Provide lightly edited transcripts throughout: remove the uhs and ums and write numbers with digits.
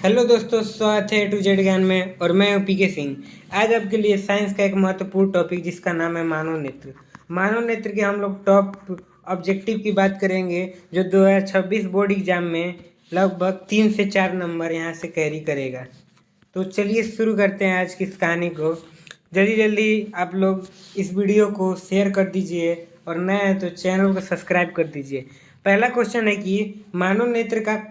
Hello दोस्तों, स्वागत है टू जेड ज्ञान में और मैं हूं पीके सिंह। आज आपके लिए साइंस का एक महत्वपूर्ण टॉपिक जिसका नाम है मानव नेत्र। मानव नेत्र के हम लोग टॉप ऑब्जेक्टिव की बात करेंगे जो 2026 बोर्ड एग्जाम में लगभग 3 से 4 नंबर यहां से कैरी करेगा। तो चलिए शुरू करते हैं आज की इस कहानी को। जल्दी जल्दी आप लोग इस वीडियो को शेयर कर दीजिए और नए हैं तो चैनल को सब्सक्राइब कर दीजिए। पहला क्वेश्चन है कि मानव नेत्र का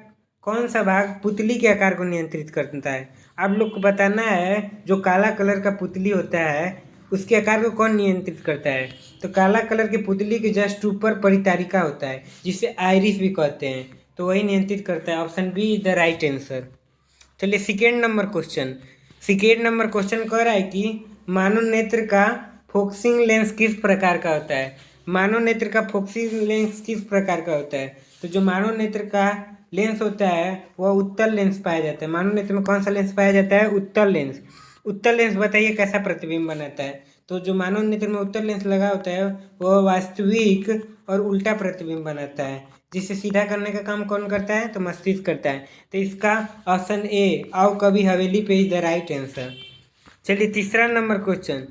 कौन सा भाग पुतली के आकार को नियंत्रित करता है। आप लोग को बताना है जो काला कलर का पुतली होता है उसके आकार को कौन नियंत्रित करता है। तो काला कलर की पुतली के जस्ट ऊपर परितारिका होता है जिसे आइरिस भी कहते हैं, तो वही नियंत्रित करता है। Option B is the right answer. चलिए सेकेंड नंबर क्वेश्चन कह रहा है कि मानव नेत्र का फोकसिंग लेंस किस प्रकार का होता है। मानव नेत्र का फोकसिंग लेंस किस प्रकार का होता है। तो जो मानव नेत्र का लेंस होता है वह उत्तल लेंस पाया जाता है। मानव नेत्र में कौन सा लेंस पाया जाता है? उत्तल लेंस। उत्तल लेंस बताइए कैसा प्रतिबिंब बनाता है। तो जो मानव नेत्र में उत्तल लेंस लगा होता है वह वास्तविक और उल्टा प्रतिबिंब बनाता है, जिसे सीधा करने का काम कौन करता है? तो मस्तिष्क करता है। तो इसका ऑप्शन ए आओ कभी हवेली पे इज द राइट आंसर। चलिए तीसरा नंबर क्वेश्चन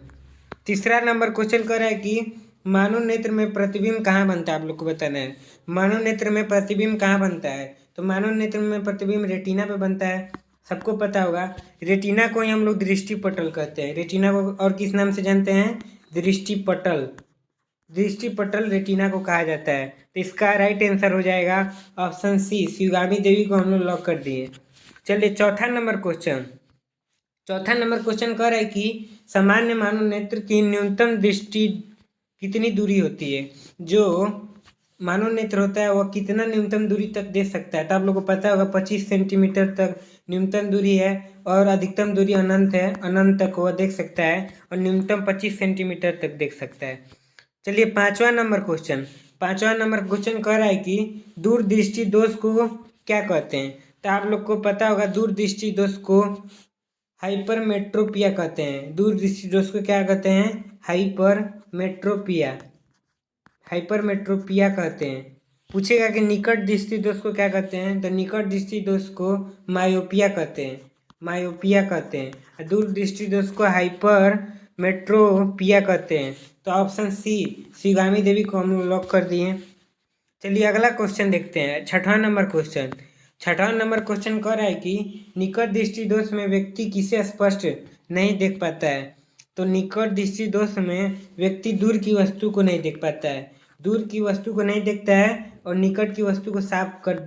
कर रहा है कि मानव नेत्र में प्रतिबिंब कहाँ बनता है। आप लोग को बताना है मानव नेत्र में प्रतिबिंब कहाँ बनता है। तो मानव नेत्र में प्रतिबिंब रेटिना पे बनता है, सबको पता होगा। रेटिना को ही हम लोग दृष्टिपटल कहते हैं। रेटिना को और किस नाम से जानते हैं? दृष्टिपटल। दृष्टिपटल रेटिना को कहा जाता है। तो इसका राइट आंसर हो जाएगा ऑप्शन सी, शिवगामी देवी को हम लोग लॉक कर दिए। चलिए चौथा नंबर क्वेश्चन कह रहा है कि सामान्य मानव नेत्र की न्यूनतम दृष्टि कितनी दूरी होती है। जो मानव नेत्र होता है वह कितना न्यूनतम दूरी तक देख सकता है। तो आप लोग को पता होगा 25 सेंटीमीटर तक न्यूनतम दूरी है और अधिकतम दूरी अनंत है, अनंत तक वह देख सकता है और न्यूनतम 25 सेंटीमीटर तक देख सकता है। चलिए पांचवा नंबर क्वेश्चन कह रहा है कि दूरदृष्टि दोष को क्या कहते हैं। तो आप लोग को पता होगा दूरदृष्टि दोष को हाइपरमेट्रोपिया कहते हैं। दूरदृष्टि दोष को क्या कहते हैं? हाइपरमेट्रोपिया कहते हैं। पूछेगा कि निकट दृष्टि दोष को क्या कहते हैं। तो निकट दृष्टि दोष को मायोपिया कहते हैं। दूर दृष्टि दोष को हाइपरमेट्रोपिया कहते हैं। तो ऑप्शन सी, शिवगामी देवी को हम लोग लॉक कर दिए। चलिए अगला क्वेश्चन देखते हैं। छठवां नंबर क्वेश्चन कह रहा है कि निकट दृष्टि दोष में व्यक्ति किसे स्पष्ट नहीं देख पाता है। तो निकट दृष्टि दोष में व्यक्ति दूर की वस्तु को नहीं देख पाता है, दूर की वस्तु को नहीं देखता है और निकट की वस्तु को साफ कर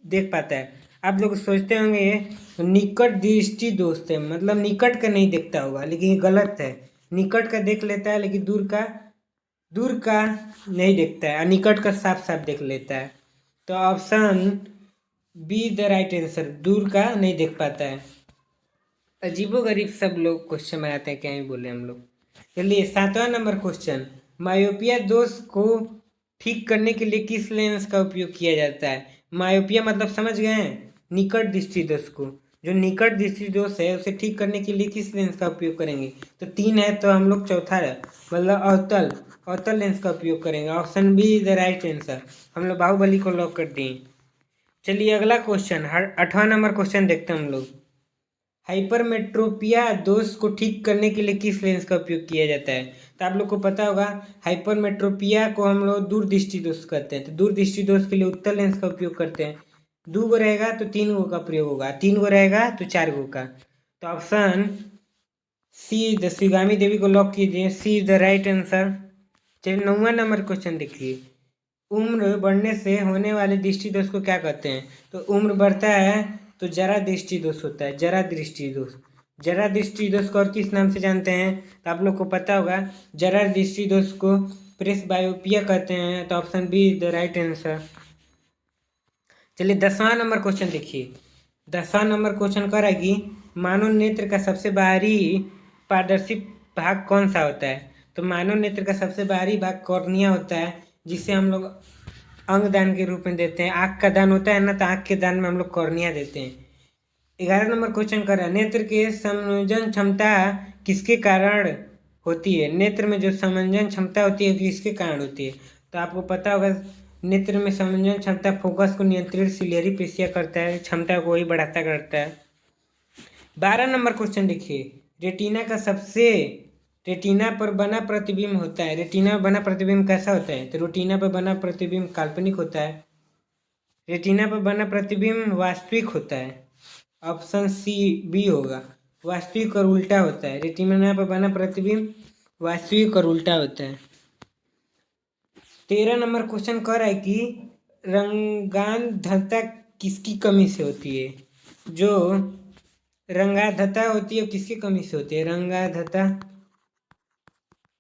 देख पाता है। आप लोग सोचते होंगे निकट दृष्टि दोष है मतलब निकट का नहीं देखता होगा, लेकिन ये गलत है। निकट का देख लेता है लेकिन दूर का नहीं देखता है और निकट का साफ साफ देख लेता है। तो option B the right answer, दूर का नहीं देख पाता है। अजीबोगरीब सब लोग क्वेश्चन बनाते हैं, क्या ही बोले हम लोग। चलिए सातवां नंबर क्वेश्चन, मायोपिया दोष को ठीक करने के लिए किस लेंस का उपयोग किया जाता है। मायोपिया मतलब समझ गए हैं, निकट दृष्टि दोष को। जो निकट दृष्टि दोष है उसे ठीक करने के लिए किस लेंस का उपयोग करेंगे। तो 3 है तो हम लोग चौथा है मतलब अवतल लेंस का उपयोग करेंगे। Option B is the right answer. हम लोग बाहुबली को लॉक कर दिए। चलिए अगला क्वेश्चन 8वां नंबर क्वेश्चन देखते हैं हम लोग। हाइपरमेट्रोपिया दोष को ठीक करने के लिए किस लेंस का उपयोग किया जाता है। तो आप लोग को पता होगा हाइपरमेट्रोपिया को हम लोग दूरदृष्टि दोष कहते हैं। तो दूरदृष्टि दोष के लिए उत्तल लेंस का उपयोग करते हैं। 2 गो रहेगा तो 3 गो का प्रयोग होगा, 3 गो रहेगा तो 4 गो का। तो ऑप्शन सी द शिवगामी देवी को लॉक कीजिए, सी इज द राइट आंसर। चलिए 9वां नंबर क्वेश्चन देखिए, उम्र बढ़ने से होने वाले दृष्टि दोष को क्या कहते हैं। तो उम्र बढ़ता है तो जरा दृष्टि दोष होता है, जरा दृष्टि दोष को और किस नाम से जानते हैं। तो आप लोग को पता होगा जरा दृष्टि दोष को प्रेसबायोपिया कहते हैं। तो option B is the right answer. चलिए 10वां नंबर क्वेश्चन देखिए। 10वां नंबर क्वेश्चन कह रहा है कि मानव नेत्र का सबसे बाहरी पारदर्शी भाग कौन सा होता है। तो मानव नेत्र का सबसे बाहरी भाग कॉर्निया होता है, जिसे हम लोग अंग दान के रूप में देते हैं। आँख का दान होता है ना, तो आँख के दान में हम लोग कॉर्निया देते हैं। 11 नंबर क्वेश्चन कर रहा है, नेत्र के संयोजन क्षमता किसके कारण होती है। नेत्र में जो संयोजन क्षमता होती है किसके कारण होती है। तो आपको पता होगा नेत्र में संवेदन क्षमता फोकस को नियंत्रित सिलेरी पेशियाँ करता है, क्षमता को ही बढ़ाता करता है। 12 नंबर क्वेश्चन देखिए, रेटिना पर बना प्रतिबिंब होता है। रेटिना पर बना प्रतिबिंब कैसा होता है? तो रेटिना पर बना प्रतिबिंब काल्पनिक होता है। रेटिना पर बना प्रतिबिंब वास्तविक होता है। ऑप्शन सी बी होगा, वास्तविक और उल्टा होता है। रेटिना पर बना प्रतिबिंब वास्तविक और उल्टा होता है। 13 नंबर क्वेश्चन कर रहा है कि रंगांधता किसकी कमी से होती है? जो रंगांधता होती है किसकी कमी से होती है? रंगांधता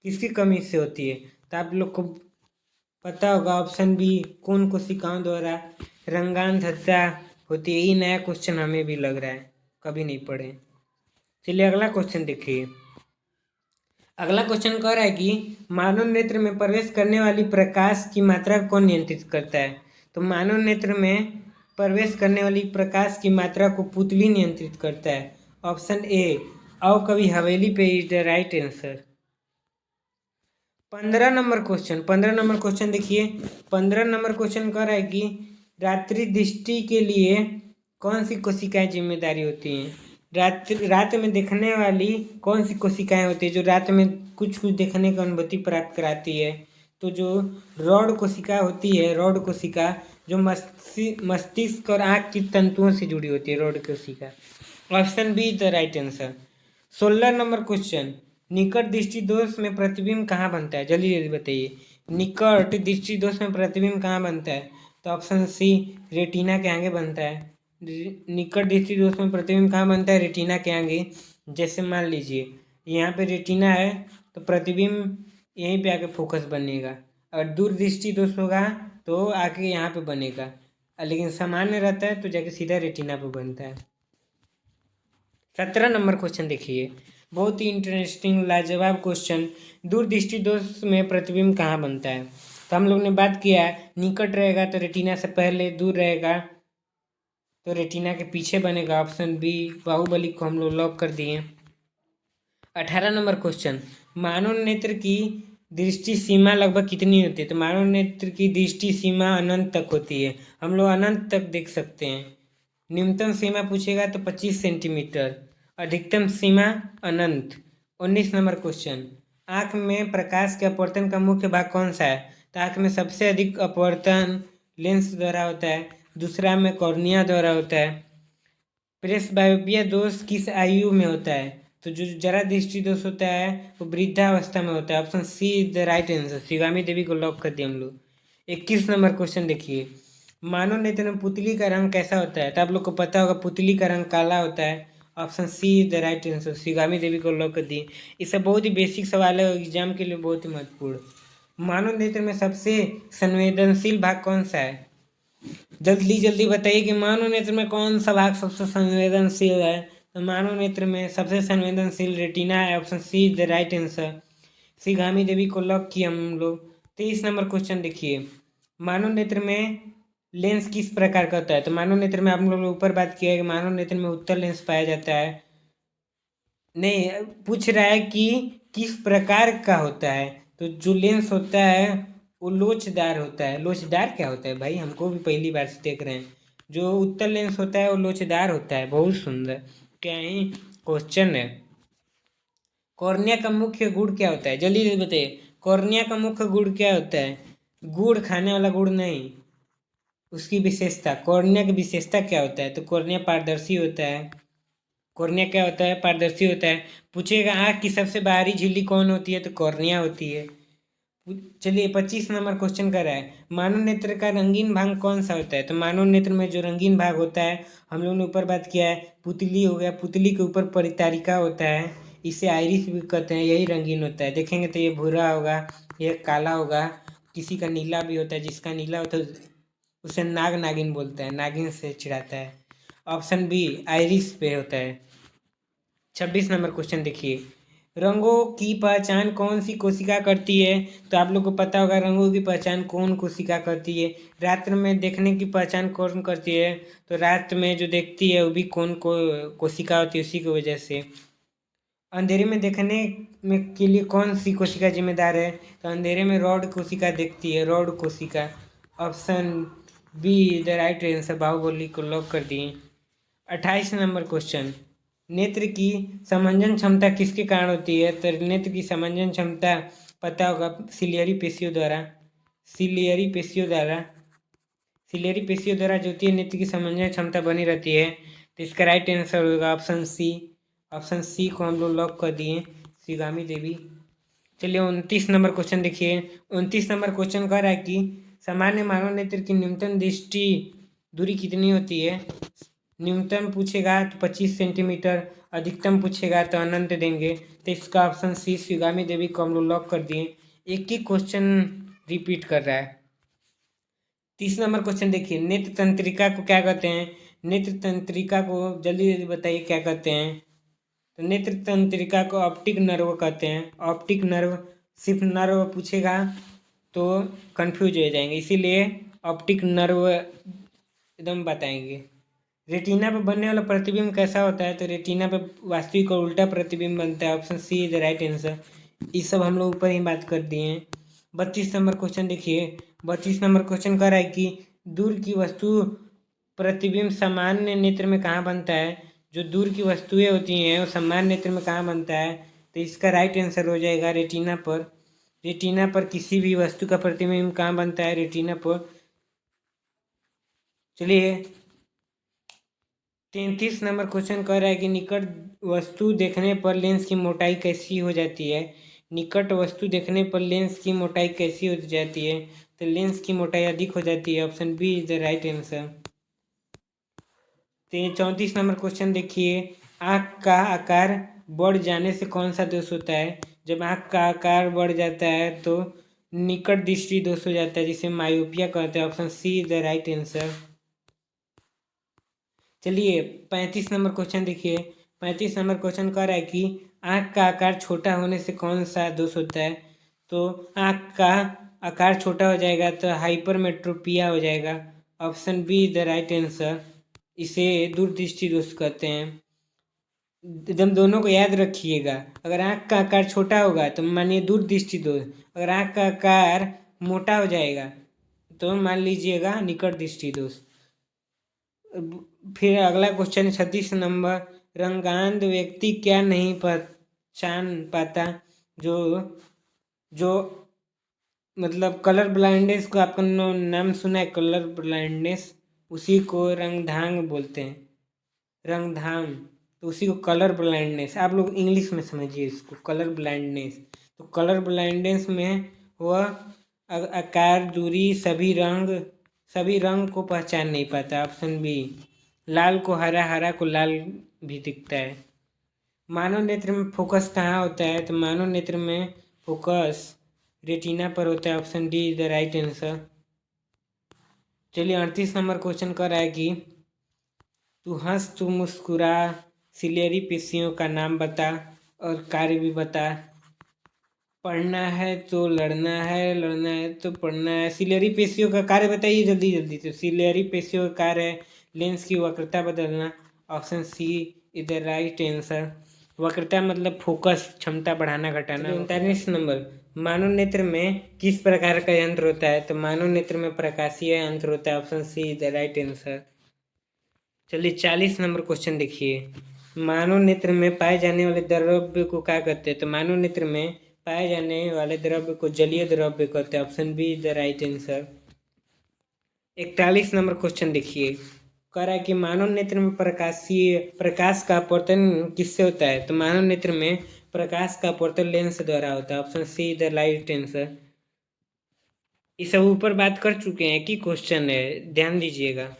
किसकी कमी से होती है? तो आप लोग को पता होगा ऑप्शन बी, कौन कोशिकाओं द्वारा रंगांधता होती है। ये नया क्वेश्चन हमें भी लग रहा है, कभी नहीं पढ़े। चलिए अगला क्वेश्चन देखिए। अगला क्वेश्चन कह रहा है कि मानव नेत्र में प्रवेश करने वाली प्रकाश की मात्रा कौन नियंत्रित करता है? तो मानव नेत्र में प्रवेश करने वाली प्रकाश की मात्रा को पुतली नियंत्रित करता है। ऑप्शन ए, आओ कभी हवेली पे is the right answer. 15 number question देखिए। 15 नंबर क्वेश्चन कह रहा है कि रात्रि दृष्टि के लिए कौन सी कोशिकाएं जिम्मेदारी होती हैं? रात में देखने वाली कौन सी कोशिकाएं होती है जो रात में कुछ देखने की अनुभूति प्राप्त कराती है? तो जो रॉड कोशिका होती है, रॉड कोशिका जो मस्तिष्क और आँख की तंतुओं से जुड़ी होती है, रॉड कोशिका। Option B the right answer. 16 number question, निकट दृष्टि दोष में प्रतिबिंब कहाँ बनता है? जल्दी जल्दी बताइए, निकट दृष्टि दोष में प्रतिबिंब कहाँ बनता है? तो ऑप्शन सी, रेटिना के आगे बनता है। निकट दृष्टि दोष में प्रतिबिंब कहाँ बनता है? रेटिना के आगे। जैसे मान लीजिए यहाँ पे रेटिना है तो प्रतिबिंब यहीं पे आके फोकस बनेगा, और दूर दृष्टि दोष होगा तो आके यहाँ पे बनेगा, लेकिन सामान्य रहता है तो जाके सीधा रेटिना पे बनता है। 17 नंबर क्वेश्चन देखिए, बहुत ही इंटरेस्टिंग लाजवाब क्वेश्चन। दूर दृष्टि दोष में प्रतिबिंब कहाँ बनता है? तो हम लोग ने बात किया निकट रहेगा तो रेटिना से पहले, दूर रहेगा तो रेटिना के पीछे बनेगा। ऑप्शन बी, बाहुबली को हम लोग लॉक कर दिए। 18 नंबर क्वेश्चन, मानव नेत्र की दृष्टि सीमा लगभग कितनी होती है? तो मानव नेत्र की दृष्टि सीमा अनंत तक होती है, हम लोग अनंत तक देख सकते हैं। न्यूनतम सीमा पूछेगा तो 25 सेंटीमीटर, अधिकतम सीमा अनंत। 19 नंबर क्वेश्चन, आँख में प्रकाश के अपवर्तन का मुख्य भाग कौन सा है? तो आँख में सबसे अधिक अपवर्तन लेंस द्वारा होता है, दूसरा में कॉर्निया द्वारा होता है। प्रेसबायोपिया दोष किस आयु में होता है? तो जो जरा दृष्टि दोष होता है वो वृद्धावस्था में होता है। Option C is the right answer. Shivami Devi को लॉक कर दिए हम लोग। 21 नंबर क्वेश्चन देखिए, मानव नेत्र में पुतली का रंग कैसा होता है? तो आप लोग को पता होगा पुतली का रंग काला होता है। Option C is the right answer. Shivami Devi को लॉक कर दिए। ये सब बहुत ही बेसिक सवाल है, एग्जाम के लिए बहुत ही महत्वपूर्ण। मानव नेत्र में सबसे संवेदनशील भाग कौन सा है? जल्दी जल्दी बताइए कि मानव नेत्र में कौन सा भाग सबसे संवेदनशील है? तो मानव नेत्र में सबसे संवेदनशील रेटिना है। Option C is the right answer. Shivami Devi को लॉक किया हम लोग। 23 नंबर क्वेश्चन देखिए, मानव नेत्र में लेंस किस प्रकार का होता है? तो मानव नेत्र में आप लोग ऊपर बात किया है कि मानव नेत्र में उत्तल लेंस पाया जाता है। नहीं, पूछ रहा है कि किस प्रकार का होता है। तो जो लेंस होता है वो लोचदार होता है। लोचदार क्या होता है भाई, हमको भी पहली बार से देख रहे हैं। जो उत्तल लेंस होता है वो लोचदार होता है। बहुत सुंदर, क्या ही क्वेश्चन है। कॉर्निया का मुख्य गुण क्या होता है? जल्दी जल्दी बताइए, कॉर्निया का मुख्य गुण क्या होता है? गुड़ खाने वाला गुड़ नहीं, उसकी विशेषता। कॉर्निया की विशेषता क्या होता है? तो कॉर्निया पारदर्शी होता है। कॉर्निया क्या होता है? पारदर्शी होता है। पूछेगा आँख की सबसे बाहरी झिल्ली कौन होती है? तो कॉर्निया होती है। चलिए 25 नंबर क्वेश्चन कर रहा है, मानव नेत्र का रंगीन भाग कौन सा होता है? तो मानव नेत्र में जो रंगीन भाग होता है, हम लोगों ने ऊपर बात किया है, पुतली हो गया, पुतली के ऊपर परितारिका होता है, इसे आइरिस भी कहते हैं, यही रंगीन होता है। देखेंगे तो ये भूरा होगा, ये काला होगा, किसी का नीला भी होता है। जिसका नीला होता है उसे नाग नागिन बोलता है, नागिन से चिढ़ाता है। ऑप्शन बी आइरिस पे होता है। 26 नंबर क्वेश्चन देखिए, रंगों की पहचान कौन सी कोशिका करती है? तो आप लोग को पता होगा रंगों की पहचान कौन कोशिका करती है। रात्र में देखने की पहचान कौन करती है? तो रात में जो देखती है वो भी कौन कोशिका होती है, उसी की वजह से। अंधेरे में देखने में के लिए कौन सी कोशिका जिम्मेदार है? तो अंधेरे में रॉड कोशिका देखती है, रॉड कोशिका। Option B the right answer, Baahubali को लॉक कर दिए। 28 नंबर क्वेश्चन, नेत्र की समंजन क्षमता किसके कारण होती है? तो नेत्र की समंजन क्षमता पता होगा, सिलियरी पेशियों द्वारा। सिलियरी पेशियों द्वारा जो होती है नेत्र की समंजन क्षमता बनी रहती है। तो इसका राइट आंसर होगा ऑप्शन सी। ऑप्शन सी को हम लोग लॉक कर दिए, शिगामी देवी। चलिए 29 नंबर क्वेश्चन देखिए। 29 नंबर क्वेश्चन कह रहा है कि सामान्य मानव नेत्र की न्यूनतम दृष्टि दूरी कितनी होती है? न्यूनतम पूछेगा तो 25 सेंटीमीटर, अधिकतम पूछेगा तो अनंत देंगे। तो इसका ऑप्शन सी शिगामी देवी को हम लोग लॉक कर दिए। एक ही क्वेश्चन रिपीट कर रहा है। 30 नंबर क्वेश्चन देखिए, नेत्र तंत्रिका को क्या कहते हैं? नेत्र तंत्रिका को जल्दी जल्दी बताइए क्या कहते हैं? तो नेत्र तंत्रिका को ऑप्टिक नर्व कहते हैं। ऑप्टिक नर्व, सिर्फ नर्व पूछेगा तो कंफ्यूज हो जाएंगे, इसीलिए ऑप्टिक नर्व एकदम बताएंगे। रेटिना पर बनने वाला प्रतिबिंब कैसा होता है? तो रेटिना पर वास्तविक और उल्टा प्रतिबिंब बनता है। Option C is the right answer. इस सब हम लोग ऊपर ही बात कर दिए हैं। 32 नंबर क्वेश्चन देखिए। 32 नंबर क्वेश्चन कह रहा है कि दूर की वस्तु प्रतिबिंब सामान्य नेत्र में कहाँ बनता है? जो दूर की वस्तुएं होती हैं वो सामान्य नेत्र में कहाँ बनता है? तो इसका राइट आंसर हो जाएगा रेटिना पर। रेटिना पर किसी भी वस्तु का प्रतिबिंब कहाँ बनता है? रेटिना पर। चलिए 33 नंबर क्वेश्चन कह रहा है कि निकट वस्तु देखने पर लेंस की मोटाई कैसी हो जाती है? निकट वस्तु देखने पर लेंस की मोटाई कैसी हो जाती है? तो लेंस की मोटाई अधिक हो जाती है। Option B is the right answer. 34 number question देखिए, आँख का आकार बढ़ जाने से कौन सा दोष होता है? जब आँख का आकार बढ़ जाता है तो निकट दृष्टि दोष हो जाता है, जिसे मायोपिया कहते हैं। Option C is the right answer. चलिए 35 नंबर क्वेश्चन देखिए। 35 नंबर क्वेश्चन कह रहा है कि आँख का आकार छोटा होने से कौन सा दोष होता है? तो आँख का आकार छोटा हो जाएगा तो हाइपरमेट्रोपिया हो जाएगा। Option B the right answer. इसे दूरदृष्टि दोष कहते हैं। एकदम दोनों को याद रखिएगा। अगर आँख का आकार छोटा होगा तो मानिए दूरदृष्टि दोष, अगर आँख का आकार मोटा हो जाएगा तो मान लीजिएगा निकट दृष्टि दोष। फिर अगला क्वेश्चन 36 नंबर, रंगांध व्यक्ति क्या नहीं पहचान पाता? जो जो मतलब कलर ब्लाइंडनेस को आपका नाम सुना है, कलर ब्लाइंडनेस, उसी को रंगधांग बोलते हैं। रंगधाम, तो उसी को कलर ब्लाइंडनेस, आप लोग इंग्लिश में समझिए इसको, कलर ब्लाइंडनेस। तो कलर ब्लाइंडनेस में वह आकार, दूरी, सभी रंग को पहचान नहीं पाता। Option B. लाल को हरा, हरा को लाल भी दिखता है। मानव नेत्र में फोकस कहाँ होता है? तो मानव नेत्र में फोकस रेटिना पर होता है। Option D is the right answer. चलिए 38 नंबर क्वेश्चन कर रहा है कि तू हंस तू मुस्कुरा, सिलियरी पेशियों का नाम बता और कार्य भी बता। पढ़ना है तो लड़ना है, लड़ना है तो पढ़ना है। सिलियरी पेशियों का कार्य बताइए जल्दी जल्दी। तो सिलियरी पेशियों का कार्य है लेंस की वक्रता बदलना। Option C is the right answer. वक्रता मतलब फोकस क्षमता बढ़ाना घटाना। 39 नंबर, मानव नेत्र में किस प्रकार का यंत्र होता है? तो मानव नेत्र में प्रकाशीय यंत्र होता है। Option C is the right answer. चलिए 40 नंबर क्वेश्चन देखिए, मानव नेत्र में पाए जाने वाले द्रव्य को क्या कहते हैं? तो मानव नेत्र में पाए जाने वाले द्रव्य को जलीय द्रव्य कहते हैं। Option B is the right answer. 41 number question देखिए, कह रहा है कि मानव नेत्र में प्रकाश का अपवर्तन किससे होता है? तो मानव नेत्र में प्रकाश का अपवर्तन लेंस द्वारा होता है। Option C is the right answer. इस सब ऊपर बात कर चुके हैं कि क्वेश्चन है, ध्यान दीजिएगा।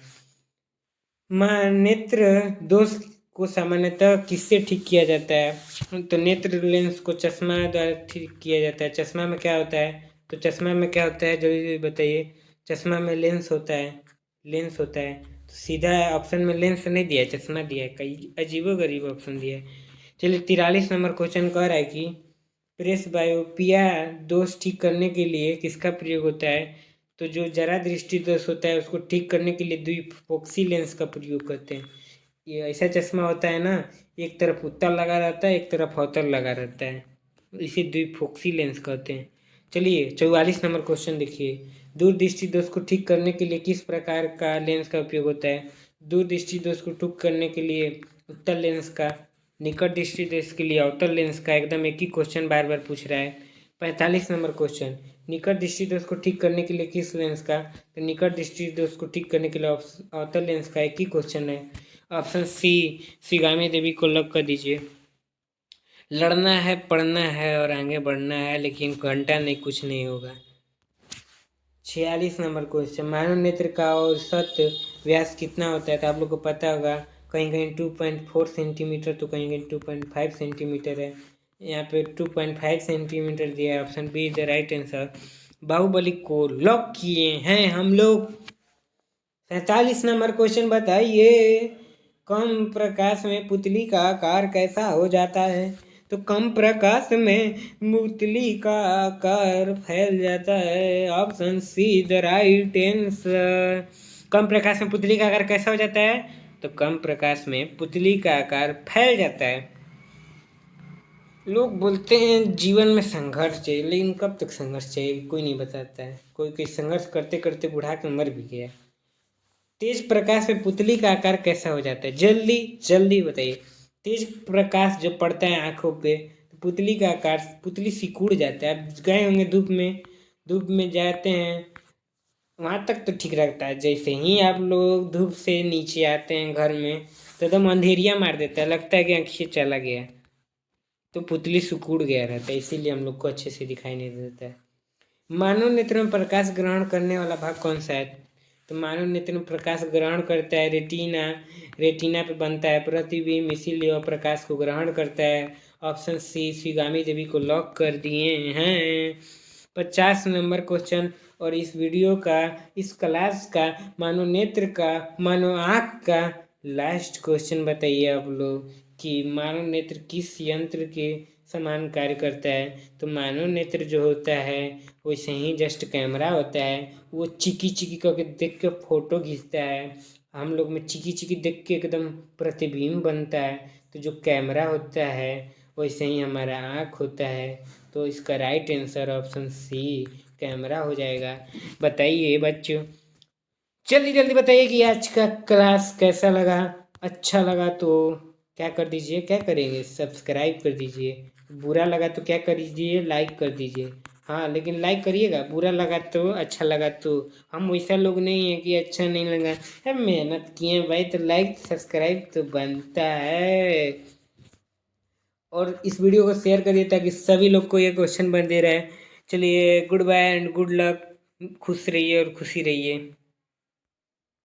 नेत्र दोष को सामान्यतः किससे ठीक किया जाता है? तो नेत्र लेंस को चश्मा द्वारा ठीक किया जाता है। चश्मा में क्या होता है? तो चश्मा में क्या होता है जल्दी बताइए। चश्मा में लेंस होता है, लेंस होता है। तो सीधा ऑप्शन में लेंस नहीं दिया है, चश्मा दिया है। कई अजीबोगरीब ऑप्शन दिया है। चलिए 43 नंबर क्वेश्चन कह रहा है कि प्रेसबायोपिया दोष ठीक करने के लिए किसका प्रयोग होता है? तो जो जरा दृष्टि दोष होता है उसको ठीक करने के लिए द्विफोक्सी लेंस का प्रयोग करते हैं। ये ऐसा चश्मा होता है ना, एक तरफ उत्तल लगा रहता है, एक तरफ अवतल लगा रहता है, इसे द्विफोक्सी लेंस कहते हैं। चलिए 44 नंबर क्वेश्चन देखिए। दूरदृष्टि दोष को ठीक करने के लिए किस प्रकार का लेंस का उपयोग होता है? दूरदृष्टि दोष को ठीक करने के लिए उत्तल लेंस का, निकट दृष्टि दोष के लिए अवतल लेंस का। एकदम एक ही क्वेश्चन बार बार पूछ रहा है। 45 नंबर क्वेश्चन, निकट दृष्टि दोष को ठीक करने के लिए किस लेंस का? तो निकट दृष्टि दोष को ठीक करने के लिए अवतल लेंस का। एक ही क्वेश्चन है। ऑप्शन सी शिगामी देवी को लॉक कर दीजिए। लड़ना है, पढ़ना है और आगे बढ़ना है, लेकिन घंटा नहीं, कुछ नहीं होगा। 46 नंबर क्वेश्चन, मानव नेत्र का औसत व्यास कितना होता है? तो आप लोग को पता होगा, कहीं कहीं 2.4 सेंटीमीटर तो कहीं कहीं 2.5 सेंटीमीटर है। यहाँ पे 2.5 सेंटीमीटर दिया है। Option B is the right answer. Baahubali को लॉक किए हैं हम लोग। 47 नंबर क्वेश्चन बताइए, कम प्रकाश में पुतली का आकार कैसा हो जाता है? तो कम प्रकाश में पुतली का आकार फैल जाता है। Option C the right answer. कम प्रकाश में पुतली का आकार कैसा हो जाता है? तो कम प्रकाश में पुतली का आकार फैल जाता है। लोग बोलते हैं जीवन में संघर्ष चाहिए, लेकिन कब तक संघर्ष चाहिए कोई नहीं बताता है। कोई कोई संघर्ष करते करते बुढ़ा के मर भी गया। तेज प्रकाश में पुतली का आकार कैसा हो जाता है? जल्दी जल्दी बताइए। तेज प्रकाश जब पड़ता है आंखों पे तो पुतली का आकार, पुतली सिकुड़ जाता है। आप गए होंगे धूप में जाते हैं, वहाँ तक तो ठीक रहता है। जैसे ही आप लोग धूप से नीचे आते हैं घर में तो एकदम अंधेरिया मार देता है, लगता है कि आँखिए चला गया। तो पुतली सिकुड़ गया रहता है, इसीलिए हम लोग को अच्छे से दिखाई नहीं देता है। मानव नेत्र में प्रकाश ग्रहण करने वाला भाग कौन सा है? तो मानव नेत्र में प्रकाश ग्रहण करता है रेटिना। रेटिना पे बनता है प्रतिबिंब, इसीलिए वह प्रकाश को ग्रहण करता है। ऑप्शन सी शिगामी देवी को लॉक कर दिए हैं। 50 नंबर क्वेश्चन, और इस वीडियो का, इस क्लास का, मानव नेत्र का, मानव आँख का लास्ट क्वेश्चन बताइए आप लोग कि मानव नेत्र किस यंत्र के समान कार्य करता है? तो मानव नेत्र जो होता है वैसे ही जस्ट कैमरा होता है। वो चिकी चिकी करके देख के फोटो खींचता है। हम लोग में चिकी चिकी देख के एकदम प्रतिबिंब बनता है। तो जो कैमरा होता है वैसे ही हमारा आँख होता है। तो इसका right answer option C camera हो जाएगा। बताइए बच्चों, जल्दी जल्दी बताइए कि आज का क्लास कैसा लगा। अच्छा लगा तो क्या कर दीजिए, क्या करेंगे, सब्सक्राइब कर दीजिए। बुरा लगा तो क्या कर दीजिए, लाइक कर दीजिए। हाँ लेकिन लाइक करिएगा, बुरा लगा तो, अच्छा लगा तो। हम वैसा लोग नहीं है कि अच्छा नहीं लगा, हम मेहनत किए भाई, तो लाइक सब्सक्राइब तो बनता है। और इस वीडियो को शेयर करिए ताकि सभी लोग को ये क्वेश्चन बन दे रहा है। चलिए goodbye and good luck. खुश रहिए और खुशी रहिए।